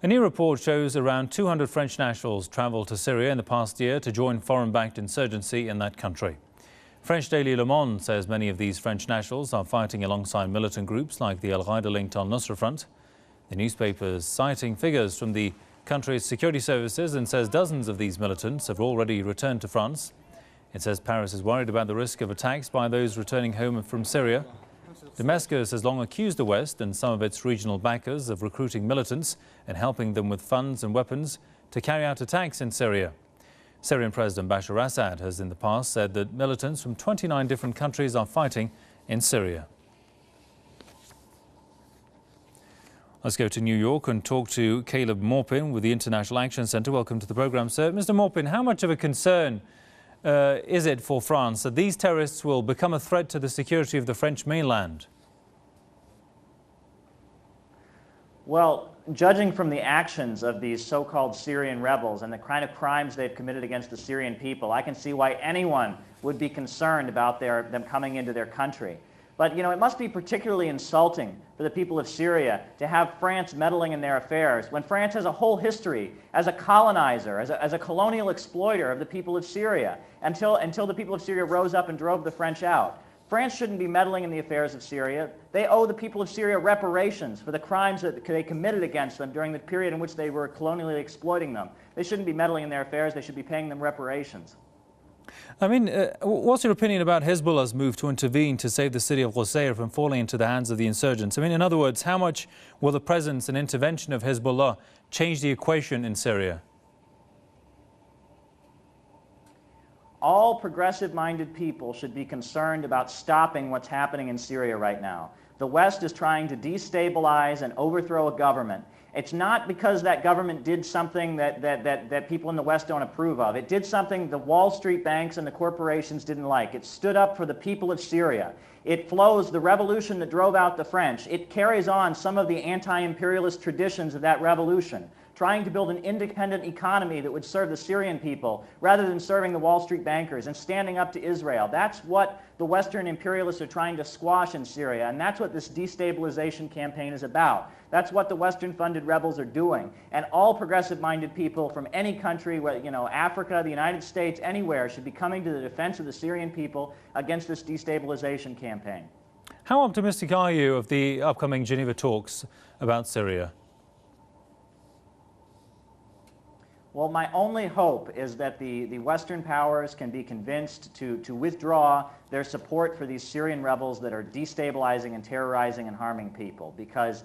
A new report shows around 200 French nationals travelled to Syria in the past year to join foreign-backed insurgency in that country. French daily Le Monde says many of these French nationals are fighting alongside militant groups like the Al-Qaeda-linked Al-Nusra Front. The newspaper is citing figures from the country's security services and says dozens of these militants have already returned to France. It says Paris is worried about the risk of attacks by those returning home from Syria. Damascus has long accused the West and some of its regional backers of recruiting militants and helping them with funds and weapons to carry out attacks in Syria. Syrian President Bashar Assad has in the past said that militants from 29 different countries are fighting in Syria. Let's go to New York and talk to Caleb Maupin with the International Action Centre. Welcome to the programme, sir. Mr. Maupin, how much of a concern is it for France that these terrorists will become a threat to the security of the French mainland? Well, judging from the actions of these so-called Syrian rebels and the kind of crimes they've committed against the Syrian people, I can see why anyone would be concerned about them coming into their country. But, you know, it must be particularly insulting for the people of Syria to have France meddling in their affairs when France has a whole history as a colonizer, as a colonial exploiter of the people of Syria until the people of Syria rose up and drove the French out. France shouldn't be meddling in the affairs of Syria. They owe the people of Syria reparations for the crimes that they committed against them during the period in which they were colonially exploiting them. They shouldn't be meddling in their affairs. They should be paying them reparations. I mean, what's your opinion about Hezbollah's move to intervene to save the city of Qusayr from falling into the hands of the insurgents? I mean, in other words, how much will the presence and intervention of Hezbollah change the equation in Syria? All progressive-minded people should be concerned about stopping what's happening in Syria right now. The West is trying to destabilize and overthrow a government. It's not because that government did something that people in the West don't approve of. It did something the Wall Street banks and the corporations didn't like. It stood up for the people of Syria. It flows the revolution that drove out the French. It carries on some of the anti-imperialist traditions of that revolution, trying to build an independent economy that would serve the Syrian people rather than serving the Wall Street bankers, and standing up to Israel. That's what the Western imperialists are trying to squash in Syria, and that's what this destabilization campaign is about. That's what the Western-funded rebels are doing. And all progressive-minded people from any country, you know, Africa, the United States, anywhere, should be coming to the defense of the Syrian people against this destabilization campaign. How optimistic are you of the upcoming Geneva talks about Syria? Well, my only hope is that the Western powers can be convinced to withdraw their support for these Syrian rebels that are destabilizing and terrorizing and harming people, because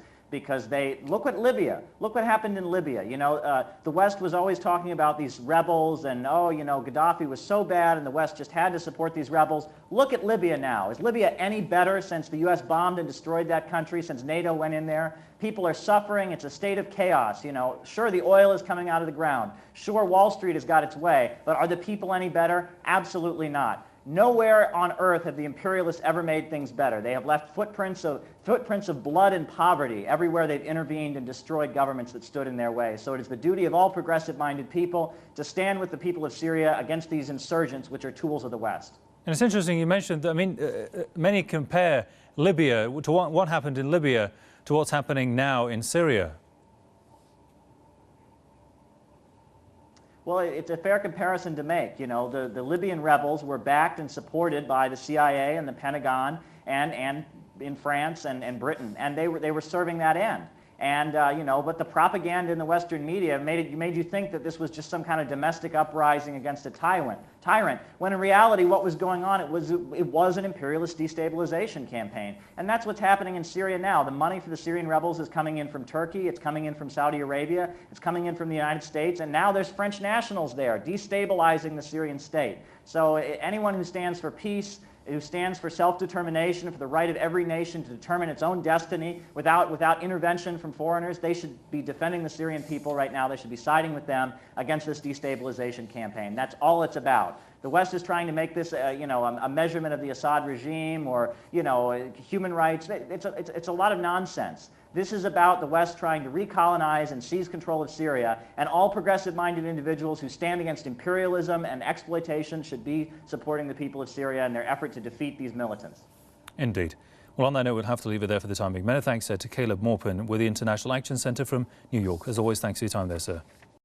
they look at Libya. Look what happened in Libya. You know, the West was always talking about these rebels and, oh, you know, Gaddafi was so bad and the West just had to support these rebels. Look at Libya now. Is Libya any better since the U.S. bombed and destroyed that country, since NATO went in there? People are suffering. It's a state of chaos. You know, sure, the oil is coming out of the ground. Sure, Wall Street has got its way. But are the people any better? Absolutely not. Nowhere on earth have the imperialists ever made things better. They have left footprints of blood and poverty everywhere they've intervened and destroyed governments that stood in their way. So it is the duty of all progressive-minded people to stand with the people of Syria against these insurgents, which are tools of the West. And it's interesting you mentioned, I mean, many compare Libya to what happened in Libya to what's happening now in Syria. Well, it's a fair comparison to make. You know, the Libyan rebels were backed and supported by the CIA and the Pentagon and in France and Britain, and they were serving that end. And, you know, but the propaganda in the Western media made you think that this was just some kind of domestic uprising against a tyrant, when in reality what was going on, it was an imperialist destabilization campaign. And that's what's happening in Syria now. The money for the Syrian rebels is coming in from Turkey, it's coming in from Saudi Arabia, it's coming in from the United States, and now there's French nationals there destabilizing the Syrian state. So anyone who stands for peace, who stands for self-determination, for the right of every nation to determine its own destiny without intervention from foreigners, they should be defending the Syrian people right now. They should be siding with them against this destabilization campaign. That's all it's about. The West is trying to make this, you know, a measurement of the Assad regime or, you know, human rights. It's a lot of nonsense. This is about the West trying to recolonize and seize control of Syria, and all progressive-minded individuals who stand against imperialism and exploitation should be supporting the people of Syria in their effort to defeat these militants. Indeed. Well, on that note, we'll have to leave it there for the time being. Many thanks to Caleb Maupin with the International Action Centre from New York. As always, thanks for your time there, sir.